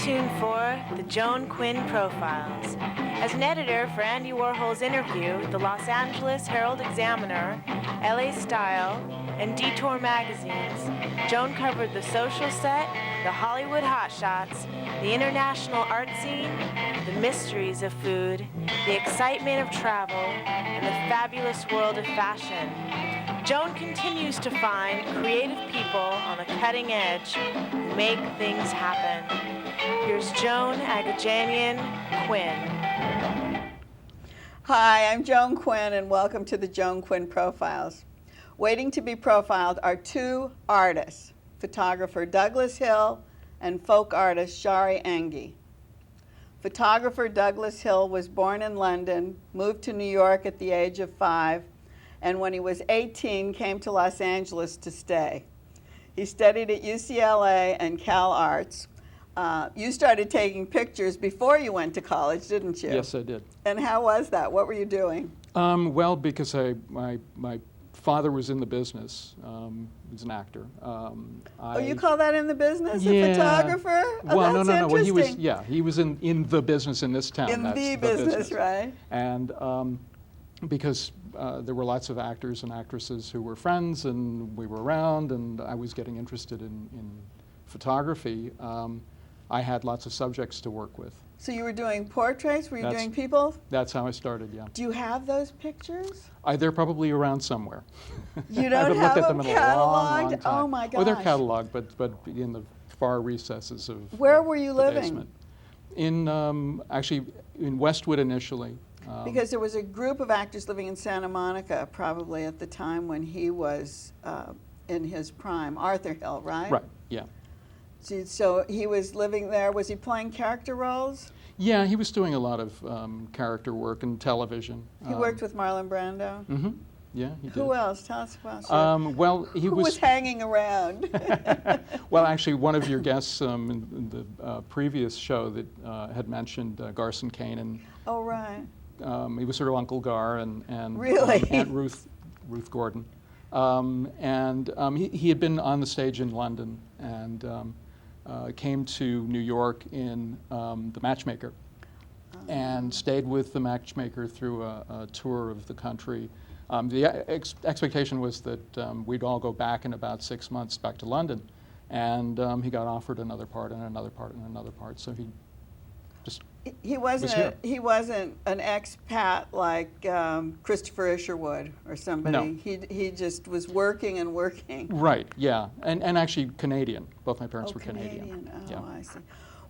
tuned for the Joan Quinn Profiles. As an editor for Andy Warhol's Interview, the Los Angeles Herald-Examiner, LA Style, and Detour magazines, Joan covered the social set, the Hollywood hotshots, the international art scene, the mysteries of food, the excitement of travel, and the fabulous world of fashion. Joan continues to find creative people on the cutting edge who make things happen. Here's Joan Agajanian Quinn. Hi, I'm Joan Quinn, and welcome to the Joan Quinn Profiles. Waiting to be profiled are two artists, photographer Douglas Hill and folk artist Shari Enge. Photographer Douglas Hill was born in London, moved to New York at the age of 5, and when he was 18 came to Los Angeles to stay. He studied at UCLA and Cal Arts. You started taking pictures before you went to college, didn't you? Yes, I did. And how was that? What were you doing? Well, because my father was in the business. He was an actor. Oh, you call that in the business, yeah. a photographer? Oh, well, that's no. Well, interesting. he was in the business in this town. In That's the business, right? And because there were lots of actors and actresses who were friends, and we were around, and I was getting interested in photography, I had lots of subjects to work with. So you were doing portraits? Were you doing people? That's how I started, yeah. Do you have those pictures? They're probably around somewhere. You I don't haven't have looked at them them in a long cataloged? time. Oh my gosh. Oh, they're cataloged, but in the far recesses of Where were you the living? basement. In actually in Westwood initially. Because there was a group of actors living in Santa Monica probably at the time when he was in his prime. Arthur Hill, right? Right. Yeah. So he was living there. Was he playing character roles? Yeah, he was doing a lot of character work in television. He worked with Marlon Brando? Mm-hmm. Yeah, he did. Who else? Tell us about you. Well, Who was hanging around? Well, actually, one of your guests in the previous show that had mentioned Garson Kanin. Oh, right. He was sort of Uncle Gar and really? Aunt Ruth Gordon. He had been on the stage in London and came to New York in The Matchmaker and stayed with The Matchmaker through a tour of the country. The expectation was that we'd all go back in about 6 months back to London, and he got offered another part and another part and another part, so he just he wasn't an expat like Christopher Isherwood or somebody. No. He just was working and working. Right, yeah, and actually Canadian. Both my parents were Canadian. Canadian. Oh, yeah. I see.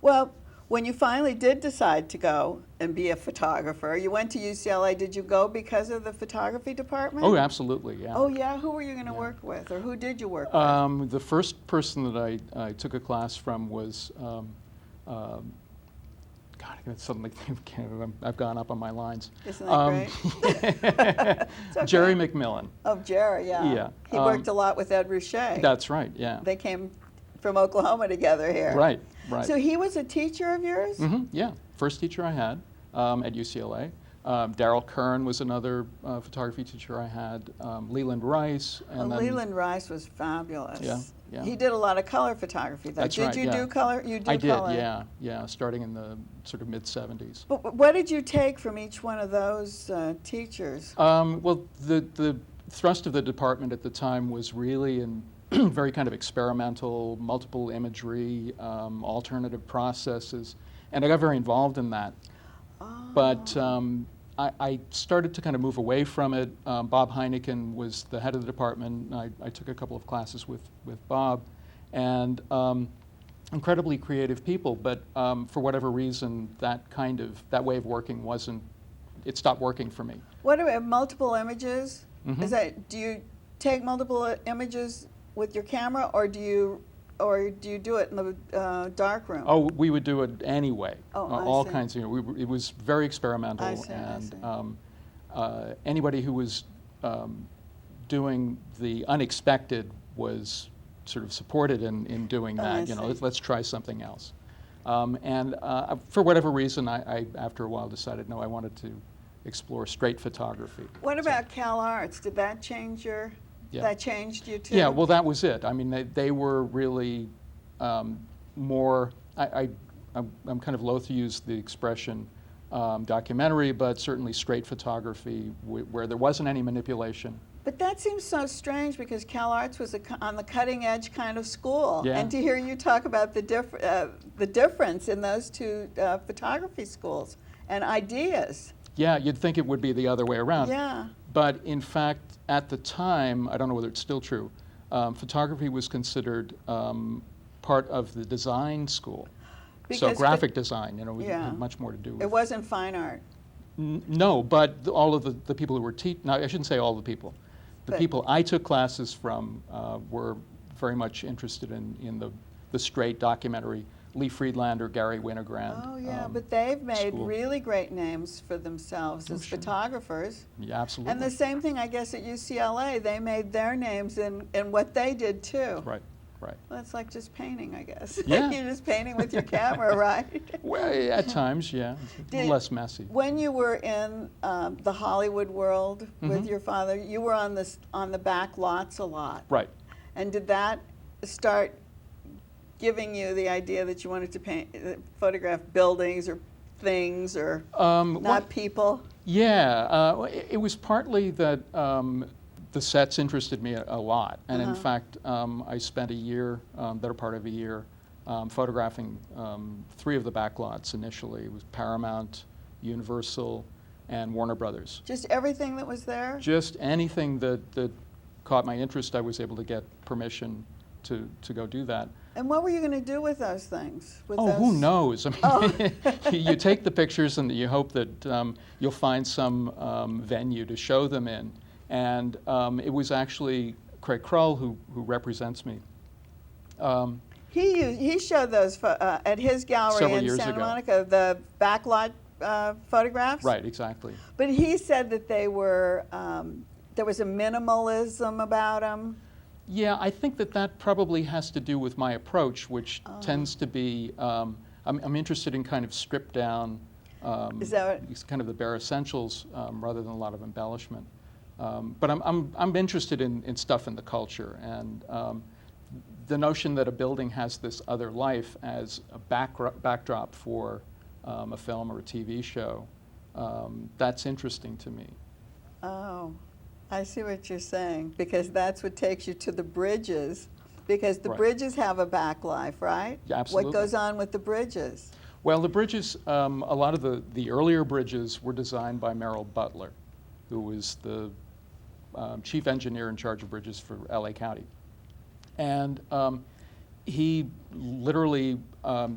Well, when you finally did decide to go and be a photographer, you went to UCLA. Did you go because of the photography department? Oh, absolutely, yeah. Oh, yeah? Who were you going to work with, or who did you work with? The first person that I took a class from was, God, suddenly I've gone up on my lines. Isn't that great? Okay. Jerry McMillan. Oh, Jerry, yeah. Yeah. He worked a lot with Ed Ruscha. That's right, yeah. They came from Oklahoma together here. Right, right. So he was a teacher of yours? Mm-hmm, yeah. First teacher I had at UCLA. Darrell Kern was another photography teacher I had. Leland Rice. And then, Leland Rice was fabulous. Yeah, yeah. He did a lot of color photography. Though. That's did right, you yeah. do color? You did I did, color. yeah, starting in the sort of mid-'70s. But what did you take from each one of those teachers? Well, the thrust of the department at the time was really in very kind of experimental, multiple imagery, alternative processes, and I got very involved in that. Oh. But I started to kind of move away from it. Bob Heineken was the head of the department. I took a couple of classes with Bob, and incredibly creative people, but for whatever reason, that way of working it stopped working for me. What are multiple images? Mm-hmm. Do you take multiple images with your camera, or do you do it in the dark room? Oh, we would do it anyway. Oh, all see. kinds of. It was very experimental, I see, and anybody who was doing the unexpected was sort of supported in doing that. Let's try something else. For whatever reason, I after a while decided no, I wanted to explore straight photography. What about Cal Arts? Did that change your? Yeah. That changed you too? Yeah, well, that was it. I mean, they were really more. I I'm kind of loath to use the expression documentary, but certainly straight photography where there wasn't any manipulation. But that seems so strange because CalArts was on the cutting edge kind of school. Yeah. And to hear you talk about the difference in those two photography schools and ideas. Yeah, you'd think it would be the other way around. Yeah. But in fact, at the time, I don't know whether it's still true, photography was considered part of the design school. So Because graphic design, it Yeah. had much more to do with It wasn't fine art. No, but all of the people who were no, I shouldn't say all the people. The But- people I took classes from were very much interested in the straight documentary. Lee Friedlander, Gary Winogrand. Oh, yeah, but they've made school. really great names for themselves as sure. photographers. Yeah, absolutely. And the same thing, I guess, at UCLA. They made their names in what they did, too. Right, right. Well, it's like just painting, I guess. Yeah. You're just painting with your camera, right? Well, at times, yeah, Did- less messy. When you were in the Hollywood world with Mhm. your father, you were on the back lots a lot. Right. And did that start giving you the idea that you wanted to photograph buildings or things or not people? Yeah, it was partly that the sets interested me a lot, and in fact, I spent a year, better part of a year, photographing 3 of the backlots initially. It was Paramount, Universal, and Warner Brothers. Just everything that was there? Just anything that caught my interest, I was able to get permission to go do that. And what were you going to do with those things? With Oh, who knows? I mean, Oh. you take the pictures and you hope that you'll find some venue to show them in. And it was actually Craig Krull who represents me. He showed those at his gallery Several in years Santa ago. Monica, the backlot photographs. Right, exactly. But he said that they were, there was a minimalism about them. Yeah, I think that probably has to do with my approach, which tends to be, I'm interested in kind of stripped down, Is that it's kind of the bare essentials rather than a lot of embellishment. But I'm interested in stuff in the culture, and the notion that a building has this other life as a backdrop for a film or a TV show, that's interesting to me. Oh, I see what you're saying, because that's what takes you to the bridges, because the Right. bridges have a back life, right? Yeah, absolutely. What goes on with the bridges? Well, the bridges, a lot of the earlier bridges were designed by Merrill Butler, who was the chief engineer in charge of bridges for LA County. And he literally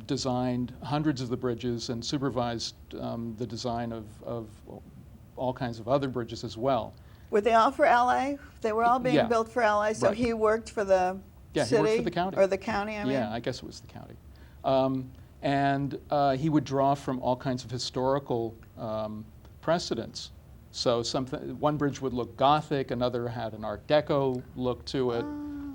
designed hundreds of the bridges and supervised the design of all kinds of other bridges as well. Were they all for LA? They were all being Yeah. built for LA, so Right. he worked for the Yeah, he city? worked for the county. Or the county, I mean? Yeah, I guess it was the county. And he would draw from all kinds of historical precedents. So one bridge would look Gothic, another had an Art Deco look to it,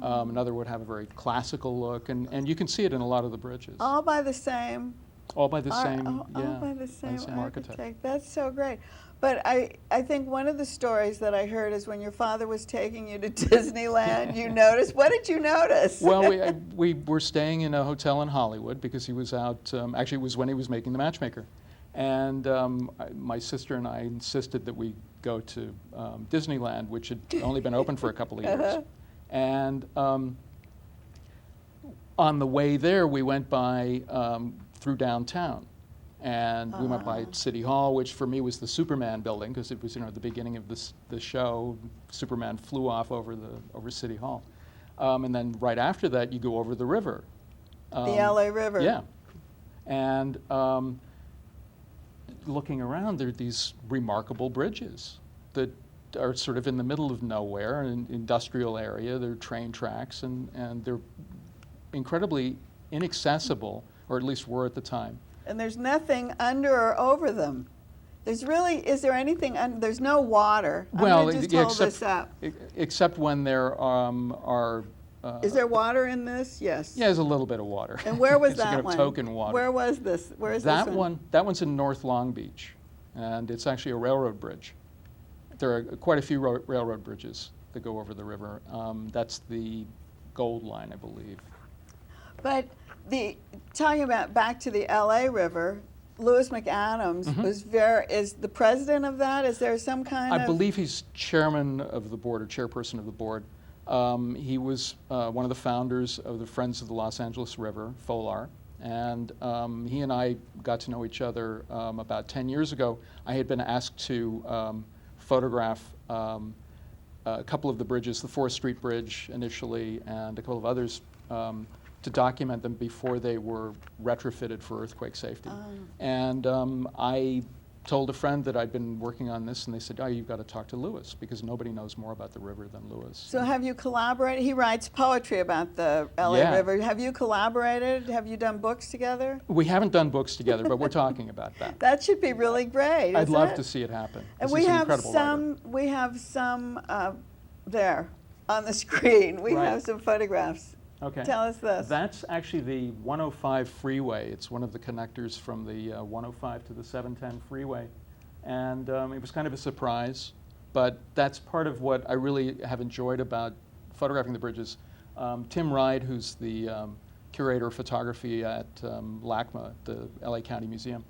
another would have a very classical look, and you can see it in a lot of the bridges. All by the same All by the same, all yeah, by the same architect. architect. That's so great. But I think one of the stories that I heard is when your father was taking you to Disneyland, you noticed, what did you notice? Well, we were staying in a hotel in Hollywood because he was out, actually it was when he was making The Matchmaker. And my sister and I insisted that we go to Disneyland, which had only been open for a couple of years. And on the way there, we went by through downtown. And we went by City Hall, which for me was the Superman building, because it was the beginning of the show. Superman flew off over City Hall. And then right after that, you go over the river. The LA River. Yeah. And looking around, there are these remarkable bridges that are sort of in the middle of nowhere, an industrial area. There are train tracks, and they're incredibly inaccessible, or at least were at the time. And there's nothing under or over them. Is there anything, there's no water. I'm Well, going to just yeah, hold this up. Except when there are. Is there water in this? Yes. Yeah, there's a little bit of water. And where was It's that kind of one? token water. Where was this? Where is that this one? That one's in North Long Beach, and it's actually a railroad bridge. There are quite a few railroad bridges that go over the river. That's the Gold Line, I believe. But Talking about back to the LA River, Lewis McAdams is the president of that? Is there some kind of... I believe he's chairman of the board or chairperson of the board. He was one of the founders of the Friends of the Los Angeles River, FOLAR, and he and I got to know each other about 10 years ago. I had been asked to photograph a couple of the bridges, the 4th Street Bridge initially, and a couple of others, to document them before they were retrofitted for earthquake safety. And I told a friend that I'd been working on this, and they said, oh, you've got to talk to Lewis, because nobody knows more about the river than Lewis. So have you collaborated? He writes poetry about the LA River. Have you collaborated? Have you done books together? We haven't done books together, but we're talking about that. That should be really great. I'd love to see it happen. And we have some there on the screen. We have some photographs. Okay. Tell us this. That's actually the 105 freeway. It's one of the connectors from the 105 to the 710 freeway. And it was kind of a surprise, but that's part of what I really have enjoyed about photographing the bridges. Tim Ride, who's the curator of photography at LACMA, the LA County Museum,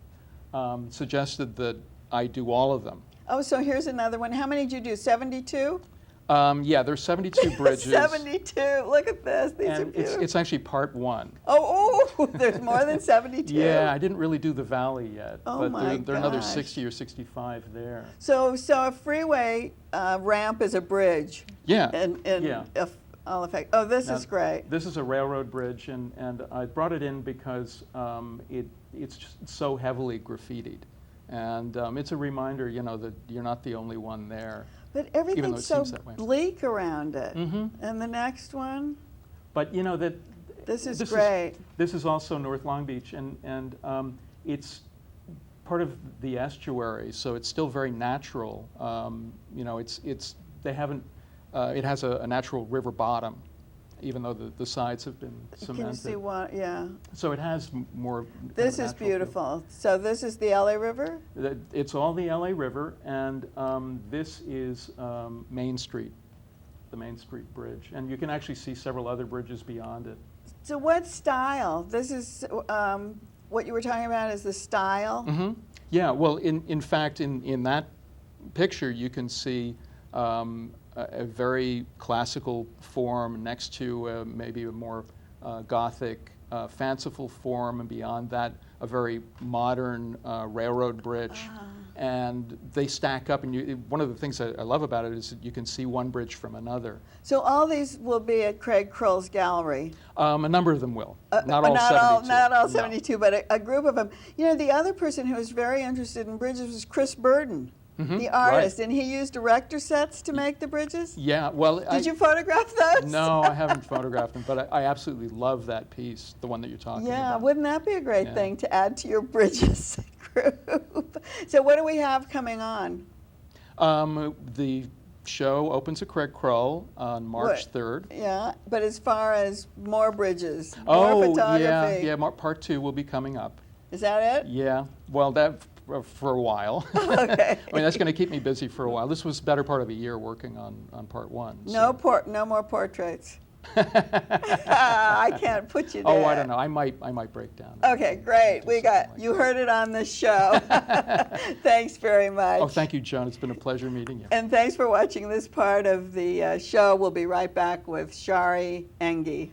suggested that I do all of them. Oh, so here's another one. How many did you do? 72? Yeah, there's 72 bridges. 72. Look at this. These are beautiful. It's actually part 1. Oh, there's more than 72. Yeah, I didn't really do the valley yet, but there are another 60 or 65 there. So a freeway ramp is a bridge. Yeah. All effect. Oh, this is great. This is a railroad bridge, and I brought it in because it's just so heavily graffitied, and it's a reminder, that you're not the only one there. But everything's so bleak around it. And the next one? But this is great. This is also North Long Beach, and it's part of the estuary, so it's still very natural. They haven't. It has a natural river bottom, even though the sides have been cemented. Can you see what? Yeah. So it has more. This is beautiful. So this is the LA River? It's all the LA River, and this is Main Street, the Main Street Bridge. And you can actually see several other bridges beyond it. So what style? This is, what you were talking about is the style? Yeah, well, in fact, in that picture, you can see a very classical form next to maybe a more Gothic, fanciful form, and beyond that, a very modern railroad bridge. And they stack up, and one of the things I love about it is that you can see one bridge from another. So all these will be at Craig Kroll's gallery? A number of them will. Not all 72. Not all 72, but a group of them. The other person who was very interested in bridges was Chris Burden. The artist, and he used director sets to make the bridges? Yeah, well... Did you photograph those? No, I haven't photographed them, but I absolutely love that piece, the one that you're talking about. Yeah, wouldn't that be a great thing to add to your bridges group? So what do we have coming on? The show opens at Craig Kroll on March 3rd. Yeah, but as far as more bridges, more photography. Yeah, part 2 will be coming up. Is that it? Yeah, well, that... for a while. Okay. I mean, that's going to keep me busy for a while. This was the better part of a year working on part 1. No more portraits. I can't put you there. Oh, I don't know. I might break down. Okay, great. You heard it on this show. Thanks very much. Oh, thank you, Joan. It's been a pleasure meeting you. And thanks for watching this part of the show. We'll be right back with Shari Enge.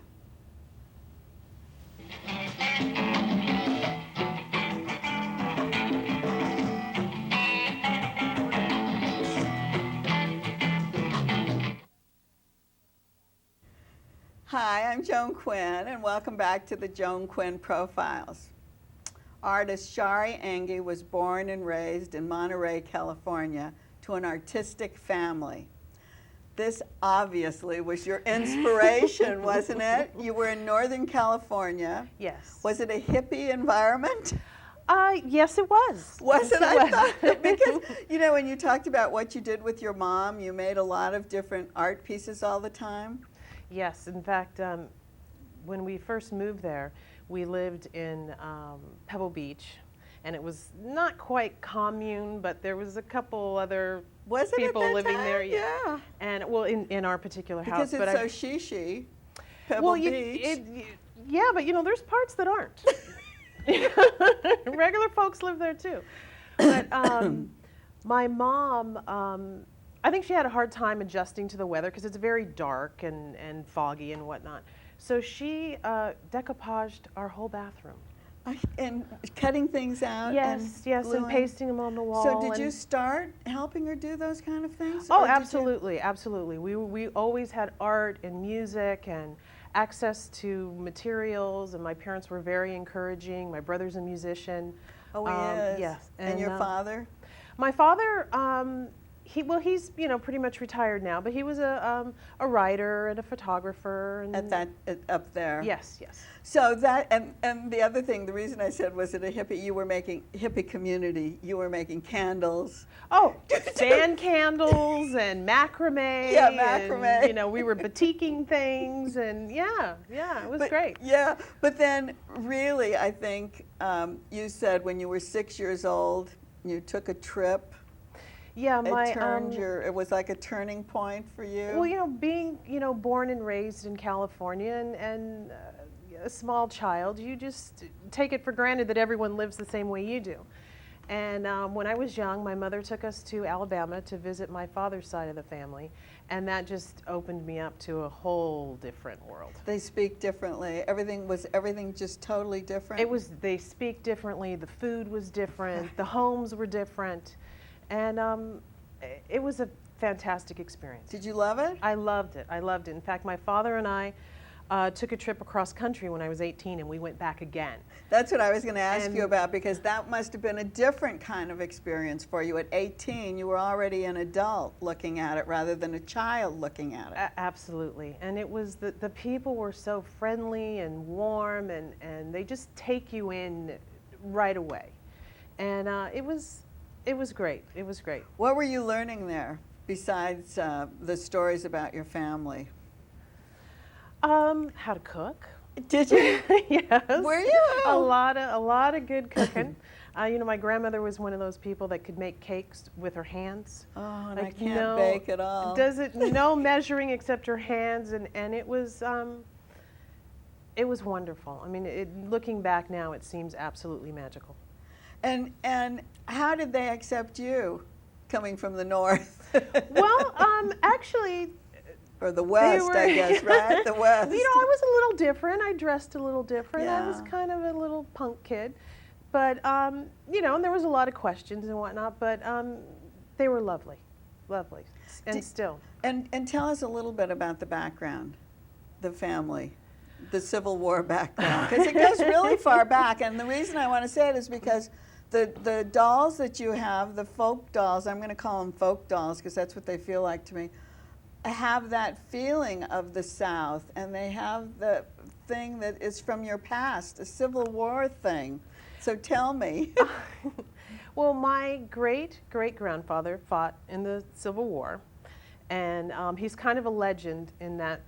Hi, I'm Joan Quinn, and welcome back to the Joan Quinn Profiles. Artist Shari Enge was born and raised in Monterey, California, to an artistic family. This obviously was your inspiration, wasn't it? You were in Northern California. Yes. Was it a hippie environment? Yes, it was. Was it? I thought, because, when you talked about what you did with your mom, you made a lot of different art pieces all the time. Yes, in fact, when we first moved there, we lived in Pebble Beach, and it was not quite commune, but there was a couple other people living there. Yeah. And well, in our particular house, because it's so she. Pebble Beach. Yeah, but you know, there's parts that aren't. Regular folks live there too. But my mom, I think she had a hard time adjusting to the weather because it's very dark and foggy and whatnot. So she decoupaged our whole bathroom. And cutting things out. Yes, yes, and gluing. pasting them on the wall. So did you start helping her do those kind of things? Oh, or did you- absolutely, absolutely. We always had art and music and access to materials, and my parents were very encouraging. My brother's a musician. Oh, he is? Yes. And your father? My father, he's pretty much retired now, but he was a writer and a photographer. And Up there? Yes, yes. So that, and the other thing, the reason I said, was it a hippie, you were making, hippie community, you were making candles. Oh, sand candles and macrame. Yeah, macrame. And, we were batiking things, and yeah, it was great. Yeah, but then really, I think you said when you were 6 years old, you took a trip. Yeah, it was like a turning point for you. Well, being born and raised in California and a small child, you just take it for granted that everyone lives the same way you do. And when I was young, my mother took us to Alabama to visit my father's side of the family, and that just opened me up to a whole different world. They speak differently. Everything just totally different? They speak differently, the food was different, the homes were different, and it was a fantastic experience. Did you love it? I loved it. I loved it. In fact, my father and I took a trip across country when I was 18, and we went back again. That's what I was going to ask you about, because that must have been a different kind of experience for you. At 18, you were already an adult looking at it rather than a child looking at it. Absolutely. And it was the people were so friendly and warm, and they just take you in right away. And it was great. It was great. What were you learning there besides the stories about your family? How to cook. Did you? Yes. Were you? A lot of good cooking. My grandmother was one of those people that could make cakes with her hands. Oh, and I can't bake at all. No measuring except her hands, and it was wonderful. I mean, looking back now, it seems absolutely magical. And how did they accept you, coming from the north? Well, actually. Or the West, I guess, right? The West. I was a little different. I dressed a little different. Yeah. I was kind of a little punk kid. But, and there was a lot of questions and whatnot, but they were lovely, and still. And tell us a little bit about the background, the family, the Civil War background, because it goes really far back. And the reason I want to say it is because the dolls that you have, the folk dolls, I'm going to call them folk dolls because that's what they feel like to me, have that feeling of the South, and they have the thing that is from your past, a Civil War thing. So tell me. Well, my great-great-grandfather fought in the Civil War, and he's kind of a legend in that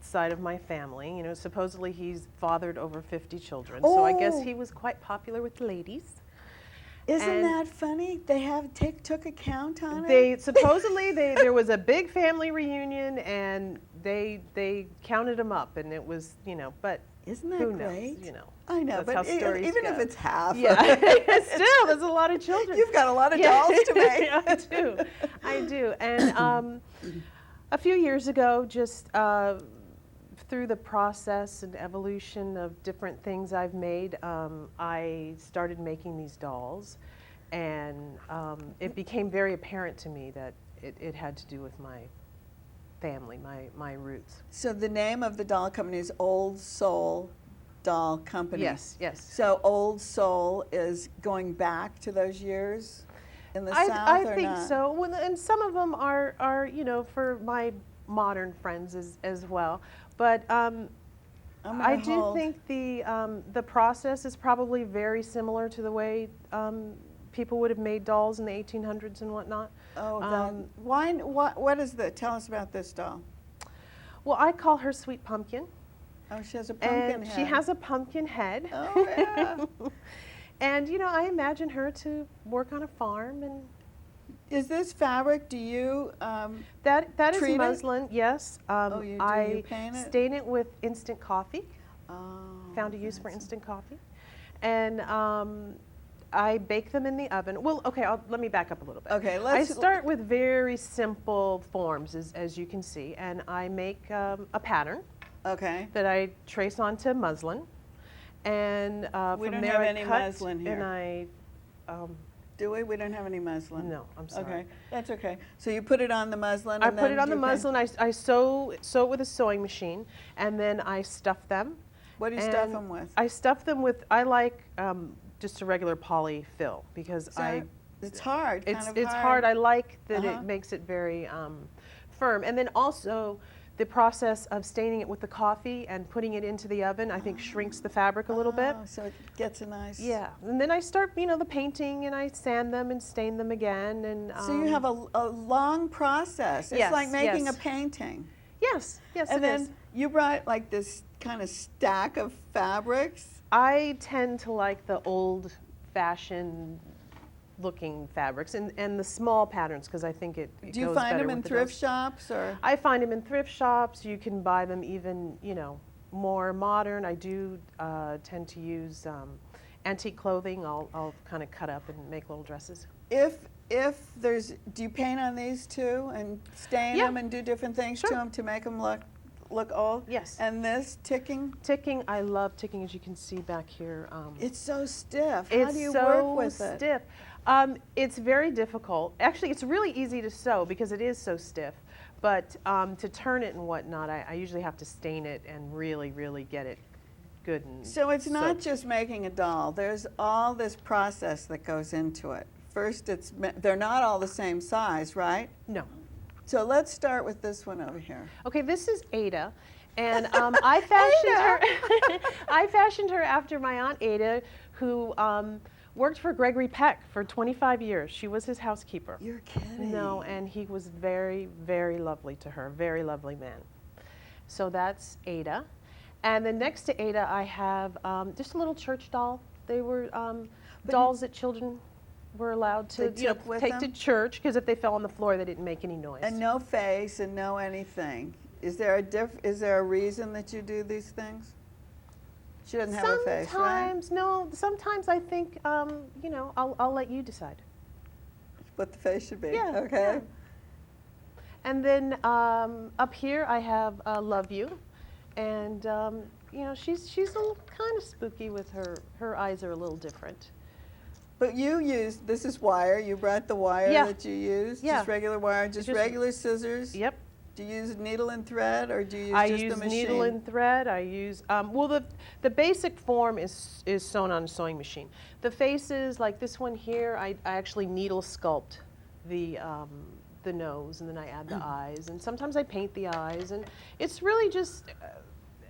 side of my family. Supposedly he's fathered over 50 children, so I guess he was quite popular with the ladies. Isn't that funny? They took a count on it? Supposedly there was a big family reunion, and they counted them up, and it was, but isn't that who great? knows, I know, that's but how stories even go. if it's half. Yeah, still, there's a lot of children. You've got a lot of dolls to make. I do. And a few years ago, just through the process and evolution of different things I've made, I started making these dolls, and it became very apparent to me that it had to do with my family, my roots. So the name of the doll company is Old Soul Doll Company. Yes, yes. So Old Soul is going back to those years in the South, or I think not? so. Well, and some of them are for my modern friends as well. But I do think the process is probably very similar to the way people would have made dolls in the 1800s and whatnot. Oh, what is the? Tell us about this doll. Well, I call her Sweet Pumpkin. Oh, she has a pumpkin head. She has a pumpkin head. Oh, yeah. And I imagine her to work on a farm. And is this fabric? Do you that is treat it? muslin? Yes. Oh, you do. I you paint it? stain it with instant coffee. Oh. found a use for instant coffee. And I bake them in the oven. Well, okay, let me back up a little bit. Okay, I start with very simple forms, as you can see, and I make a pattern Okay. that I trace onto muslin. And We from don't there have I any cut muslin here. and I, Do we? We don't have any muslin. no, I'm sorry. Okay, that's okay. So you put it on the muslin. I and put then it on the you paint- muslin, I sew it with a sewing machine, and then I stuff them. What do you stuff And them with? I stuff them with, I like just a regular poly fill because It's hard. it's hard. I like that Uh-huh. it makes it very firm. And then also the process of staining it with the coffee and putting it into the oven, I think shrinks the fabric a little bit. Oh, so it gets a nice. Yeah, and then I start, the painting, and I sand them and stain them again. And So you have a long process. It's Yes, like making yes. a painting. yes, And it then is. you brought like this kind of stack of fabrics. I tend to like the old-fashioned looking fabrics and the small patterns because I think it Do you goes find better them in with the thrift dolls. shops or? I find them in thrift shops. You can buy them even, more modern. I do tend to use antique clothing. I'll kind of cut up and make little dresses. If there's, do you paint on these too and stain Yeah. them and do different things to Sure. them to make them look old? Yes. And this ticking, Ticking, I love ticking, as you can see back here. it's so stiff. How It's do you so work with it? stiff. It's very difficult. Actually, it's really easy to sew because it is so stiff. But to turn it and whatnot, I usually have to stain it and really, really get it good and So it's not soaked. just making a doll. There's all this process that goes into it. First, they're not all the same size, right? No. So let's start with this one over here. Okay, this is Ada, and I fashioned her. I fashioned her after my aunt Ada, who worked for Gregory Peck for 25 years. She was his housekeeper. You're kidding. No, and he was very, very lovely to her. Very lovely man. So that's Ada, and then next to Ada, I have just a little church doll. They were dolls that children were allowed to They took with take them? to church because if they fell on the floor, they didn't make any noise. And no face and no anything. Is there a reason that you do these things? She doesn't have a face, right? Sometimes, no. Sometimes I think, I'll let you decide. What the face should be. Yeah, Okay. yeah. And then up here I have Love You, and she's a little kind of spooky with her eyes are a little different. But you used, this is wire. You brought the wire Yeah. that you used. Yeah. Just regular wire, just regular scissors. Yep. Do you use needle and thread, or do you use I just use the machine? needle and thread. I use the basic form is sewn on a sewing machine. The faces, like this one here, I actually needle sculpt the nose, and then I add the eyes, and sometimes I paint the eyes, and it's really just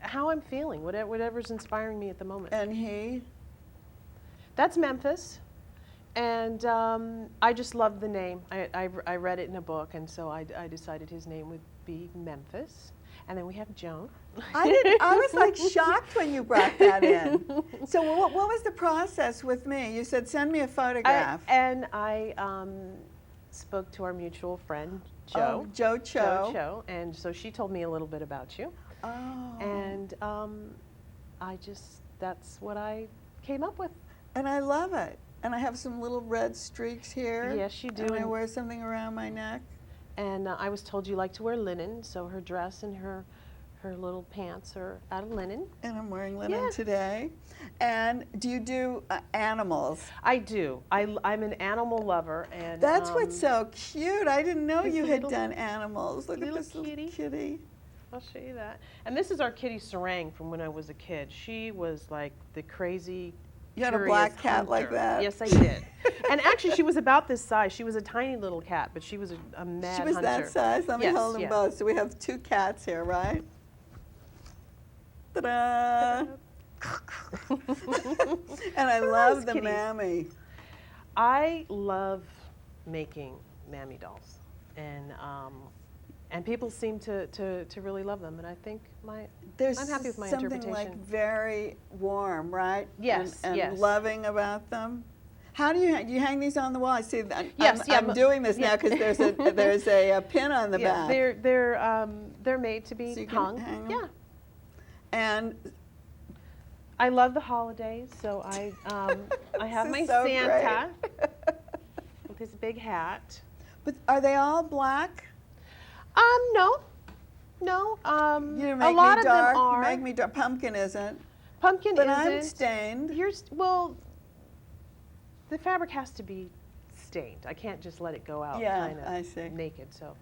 how I'm feeling, whatever's inspiring me at the moment. And he? That's Memphis, and I just love the name. I read it in a book, and so I decided his name would be Memphis. And then we have Joan. I was like shocked when you brought that in. So what was the process with me? You said send me a photograph. I spoke to our mutual friend Joe. Oh, Joe Cho. Joe Cho, and so she told me a little bit about you. Oh. And that's what I came up with. And I love it. And I have some little red streaks here. Yes, you do. And I wear something around my neck. And I was told you like to wear linen, so her dress and her little pants are out of linen. And I'm wearing linen Yeah. today. And do you do animals? I do. I'm an animal lover, and That's what's so cute. I didn't know this you had little- done animals. Look at little this little kitty. kitty. I'll show you that. And this is our kitty Sarang from when I was a kid. She was like the crazy. You had a curious black cat like hunter. that? Yes, I did. And actually, she was about this size. She was a tiny little cat, but she was a mad She was hunter. that size? Let me Yes, hold them yes. both. So we have two cats here, right? Ta-da! And I love nice the kitties. mammy. I love making mammy dolls, and people seem to really love them, and I think There's I'm happy with my something interpretation. like very warm, right? Yes, and yes. loving about them. How do you hang these on the wall? I see. Yes, yeah, I'm doing this now yeah. because there's a pin on the yeah, back. they're made to be So you can hung. hang 'em? Yeah. And I love the holidays, so I have This my is so Santa great. with his big hat. But are they all black? No, no. You didn't A make lot me of dark. them are. Make me dark. Pumpkin isn't. Pumpkin But isn't. I'm stained. Well, the fabric has to be stained. I can't just let it go out Yeah, kind I of see. naked. So,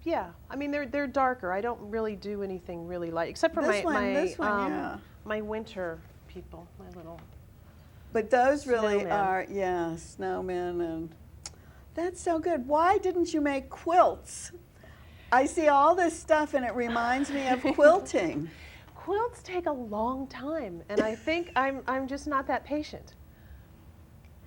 yeah. I mean, they're darker. I don't really do anything really light, except for This one, yeah. my winter people, my little. But those really Snowmen. are, yeah, snowmen, and that's so good. Why didn't you make quilts? I see all this stuff and it reminds me of quilting. Quilts take a long time, and I think I'm just not that patient.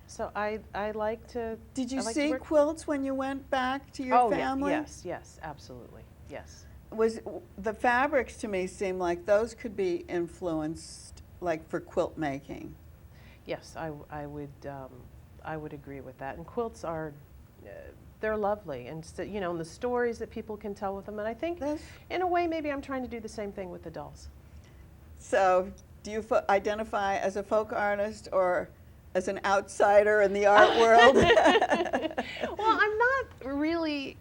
So I like to. Did you I like to see work- quilts when you went back to your Oh, family? yes, absolutely, yes. Was the fabrics to me seem like those could be influenced, like for quilt making. Yes, I would agree with that. And quilts are, they're lovely, and you know, and the stories that people can tell with them. And I think, That's- in a way, maybe I'm trying to do the same thing with the dolls. So, do you identify as a folk artist or as an outsider in the art world? Well, I'm not really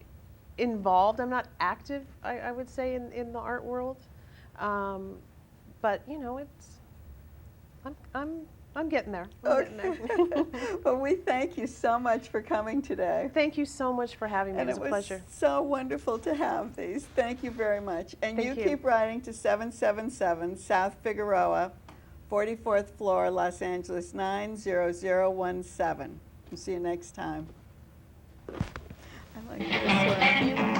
involved. I'm not active, I would say, in the art world. But you know, I'm getting there. I'm getting there. Well, we thank you so much for coming today. Thank you so much for having me. And It was a pleasure. It was so wonderful to have these. Thank you very much. And Thank you. Keep writing to 777 South Figueroa, 44th floor, Los Angeles 90017. We'll see you next time. I like this one.